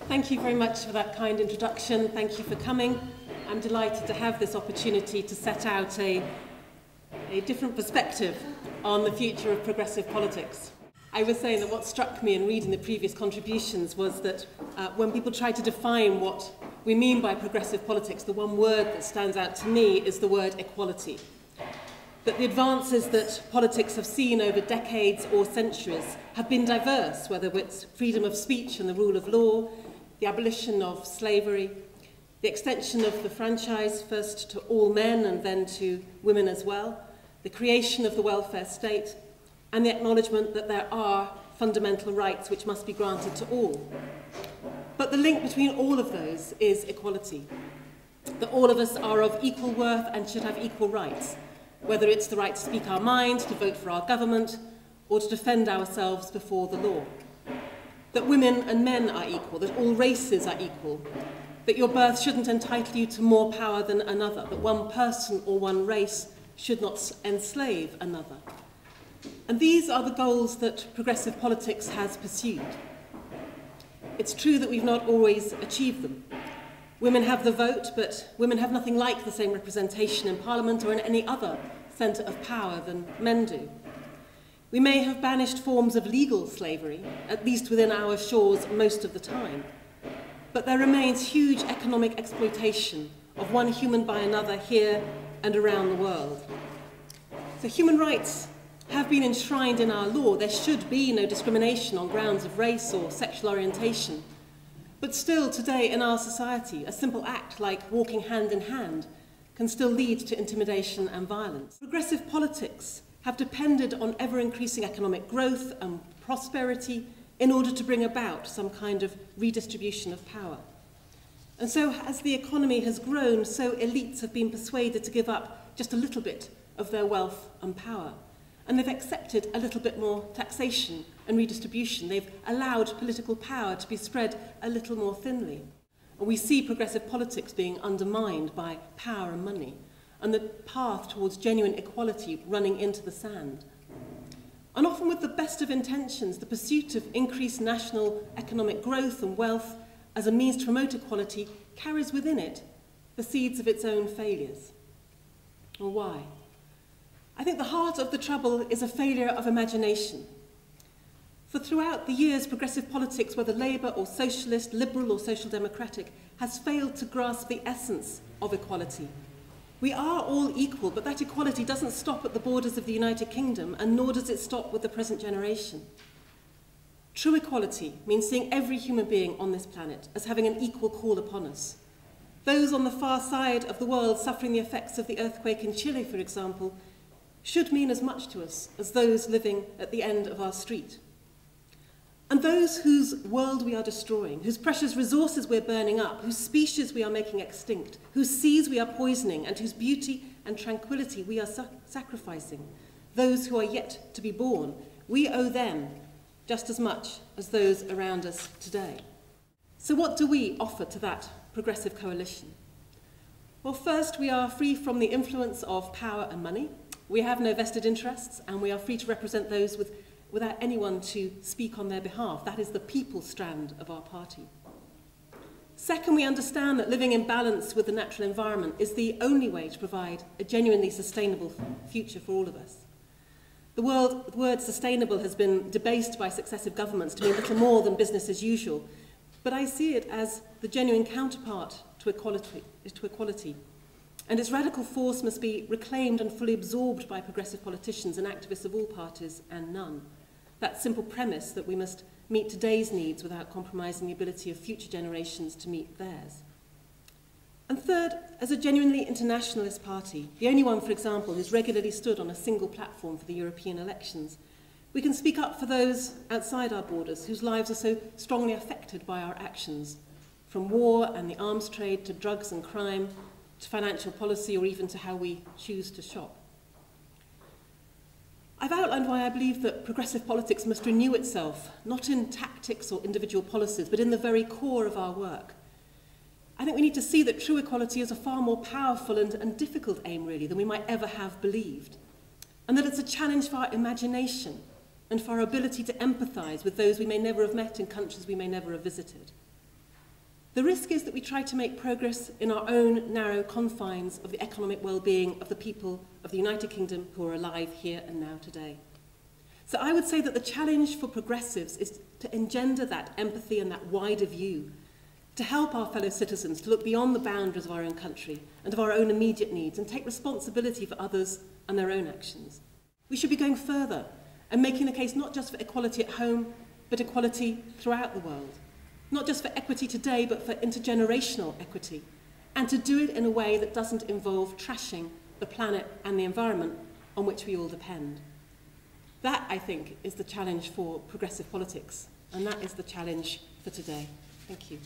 Thank you very much for that kind introduction. Thank you for coming. I'm delighted to have this opportunity to set out a different perspective on the future of progressive politics. I was saying that what struck me in reading the previous contributions was that when people try to define what we mean by progressive politics, the one word that stands out to me is the word equality. That the advances that politics have seen over decades or centuries have been diverse, whether it's freedom of speech and the rule of law, the abolition of slavery, the extension of the franchise first to all men and then to women as well, the creation of the welfare state, and the acknowledgement that there are fundamental rights which must be granted to all. But the link between all of those is equality, that all of us are of equal worth and should have equal rights, whether it's the right to speak our mind, to vote for our government, or to defend ourselves before the law. That women and men are equal, that all races are equal, that your birth shouldn't entitle you to more power than another, that one person or one race should not enslave another. And these are the goals that progressive politics has pursued. It's true that we've not always achieved them. Women have the vote, but women have nothing like the same representation in Parliament or in any other centre of power than men do. We may have banished forms of legal slavery, at least within our shores most of the time, but there remains huge economic exploitation of one human by another here and around the world. So human rights have been enshrined in our law. There should be no discrimination on grounds of race or sexual orientation. But still today in our society, a simple act like walking hand in hand can still lead to intimidation and violence. Progressive politics have depended on ever-increasing economic growth and prosperity in order to bring about some kind of redistribution of power. And so as the economy has grown, so elites have been persuaded to give up just a little bit of their wealth and power. And they've accepted a little bit more taxation and redistribution. They've allowed political power to be spread a little more thinly. And we see progressive politics being undermined by power and money, and the path towards genuine equality running into the sand. And often with the best of intentions, the pursuit of increased national economic growth and wealth as a means to promote equality carries within it the seeds of its own failures. Well, why? I think the heart of the trouble is a failure of imagination. For throughout the years, progressive politics, whether Labour or socialist, liberal or social democratic, has failed to grasp the essence of equality. We are all equal, but that equality doesn't stop at the borders of the United Kingdom, and nor does it stop with the present generation. True equality means seeing every human being on this planet as having an equal call upon us. Those on the far side of the world suffering the effects of the earthquake in Chile, for example, should mean as much to us as those living at the end of our street. And those whose world we are destroying, whose precious resources we're burning up, whose species we are making extinct, whose seas we are poisoning, and whose beauty and tranquility we are sacrificing, those who are yet to be born, we owe them just as much as those around us today. So what do we offer to that progressive coalition? Well, first, we are free from the influence of power and money. We have no vested interests, and we are free to represent those without anyone to speak on their behalf. That is the people strand of our party. Second, we understand that living in balance with the natural environment is the only way to provide a genuinely sustainable future for all of us. The word sustainable has been debased by successive governments to mean little more than business as usual, but I see it as the genuine counterpart to equality. And its radical force must be reclaimed and fully absorbed by progressive politicians and activists of all parties and none. That simple premise that we must meet today's needs without compromising the ability of future generations to meet theirs. And third, as a genuinely internationalist party, the only one, for example, who's regularly stood on a single platform for the European elections, we can speak up for those outside our borders whose lives are so strongly affected by our actions, from war and the arms trade to drugs and crime, to financial policy, or even to how we choose to shop. I've outlined why I believe that progressive politics must renew itself, not in tactics or individual policies, but in the very core of our work. I think we need to see that true equality is a far more powerful and difficult aim, really, than we might ever have believed, and that it's a challenge for our imagination and for our ability to empathise with those we may never have met in countries we may never have visited. The risk is that we try to make progress in our own narrow confines of the economic well-being of the people of the United Kingdom who are alive here and now today. So I would say that the challenge for progressives is to engender that empathy and that wider view, to help our fellow citizens to look beyond the boundaries of our own country and of our own immediate needs and take responsibility for others and their own actions. We should be going further and making the case not just for equality at home, but equality throughout the world. Not just for equity today, but for intergenerational equity, and to do it in a way that doesn't involve trashing the planet and the environment on which we all depend. That, I think, is the challenge for progressive politics, and that is the challenge for today. Thank you.